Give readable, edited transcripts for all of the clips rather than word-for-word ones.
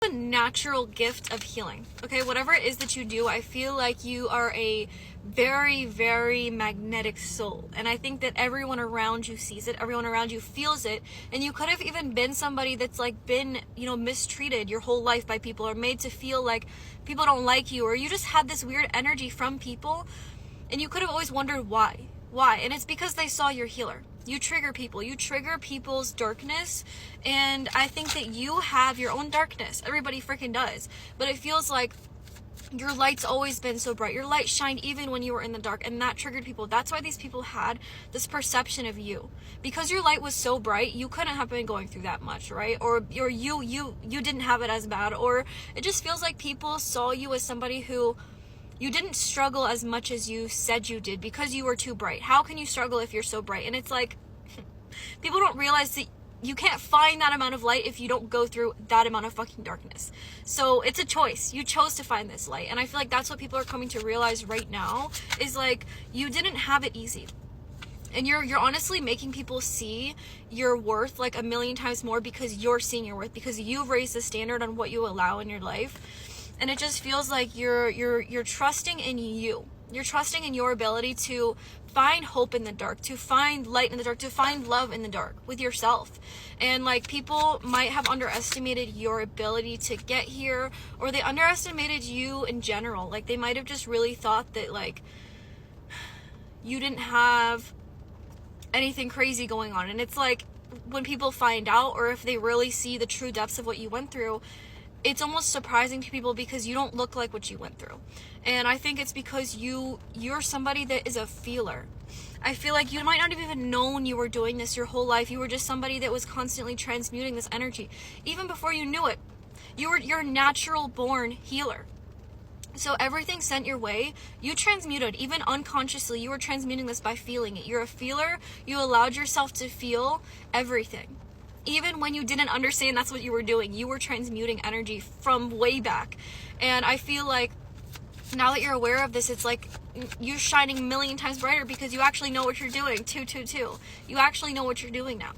a natural gift of healing. Okay, whatever it is that you do, I feel like you are a very, very magnetic soul. And I think that everyone around you sees it, everyone around you feels it. And you could have even been somebody that's like been, mistreated your whole life by people, or made to feel like people don't like you, or you just had this weird energy from people. And you could have always wondered why. And it's because they saw your healer. You trigger people. You trigger people's darkness. And I think that you have your own darkness. Everybody freaking does. But it feels like your light's always been so bright. Your light shined even when you were in the dark, and that triggered people. That's why these people had this perception of you. Because your light was so bright, you couldn't have been going through that much, right? Or you didn't have it as bad. Or it just feels like people saw you as somebody who you didn't struggle as much as you said you did because you were too bright. How can you struggle if you're so bright? And it's like, people don't realize that you can't find that amount of light if you don't go through that amount of fucking darkness. So it's a choice. You chose to find this light. And I feel like that's what people are coming to realize right now, is like, you didn't have it easy. And you're honestly making people see your worth like a million times more, because you're seeing your worth, because you've raised the standard on what you allow in your life. And it just feels like you're trusting in you. You're trusting in your ability to find hope in the dark, to find light in the dark, to find love in the dark with yourself. And like, people might have underestimated your ability to get here, or they underestimated you in general. Like, they might have just really thought that like you didn't have anything crazy going on. And it's like, when people find out, or if they really see the true depths of what you went through, it's almost surprising to people, because you don't look like what you went through. And I think it's because you're somebody that is a feeler. I feel like you might not have even known you were doing this your whole life. You were just somebody that was constantly transmuting this energy. Even before you knew it, you're a natural born healer. So everything sent your way, you transmuted. Even unconsciously, you were transmuting this by feeling it. You're a feeler. You allowed yourself to feel everything. Even when you didn't understand that's what you were doing, you were transmuting energy from way back. And I feel like now that you're aware of this, it's like you're shining a million times brighter, because you actually know what you're doing. 222. You actually know what you're doing now.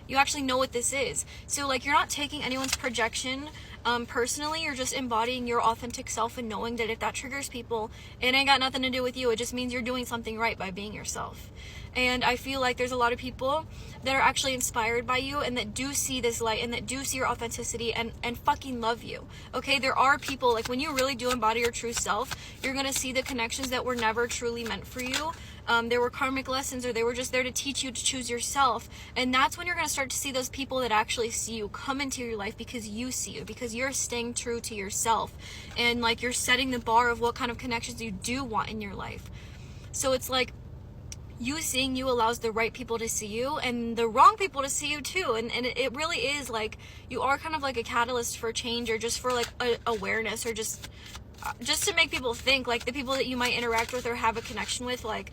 You actually know what this is. So like, you're not taking anyone's projection personally. You're just embodying your authentic self, and knowing that if that triggers people, it ain't got nothing to do with you. It just means you're doing something right by being yourself. And I feel like there's a lot of people that are actually inspired by you, and that do see this light, and that do see your authenticity, and fucking love you. Okay, there are people, like, when you really do embody your true self, you're gonna see the connections that were never truly meant for you. There were karmic lessons, or they were just there to teach you to choose yourself. And that's when you're going to start to see those people that actually see you come into your life, because you see you, because you're staying true to yourself. And like, you're setting the bar of what kind of connections you do want in your life. So it's like, you seeing you allows the right people to see you, and the wrong people to see you too. And it really is like, you are kind of like a catalyst for change, or just for like awareness, or just to make people think. Like, the people that you might interact with or have a connection with, like,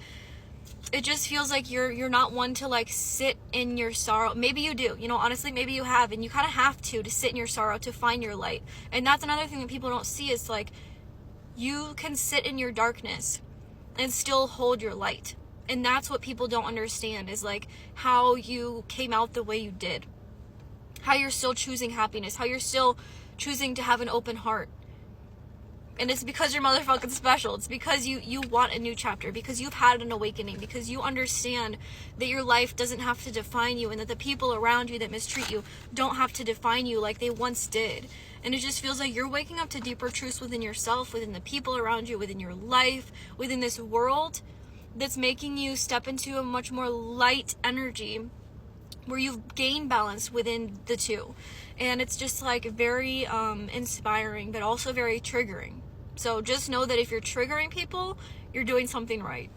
it just feels like you're not one to like sit in your sorrow. Maybe you do, honestly, maybe you have, and you kind of have to sit in your sorrow to find your light. And that's another thing that people don't see, is like, you can sit in your darkness and still hold your light. And that's what people don't understand, is like how you came out the way you did, how you're still choosing happiness, how you're still choosing to have an open heart. And it's because you're motherfucking special. It's because you want a new chapter, because you've had an awakening, because you understand that your life doesn't have to define you, and that the people around you that mistreat you don't have to define you like they once did. And it just feels like you're waking up to deeper truths within yourself, within the people around you, within your life, within this world, that's making you step into a much more light energy, where you've gained balance within the two. And it's just like very inspiring, but also very triggering. So just know that if you're triggering people, you're doing something right.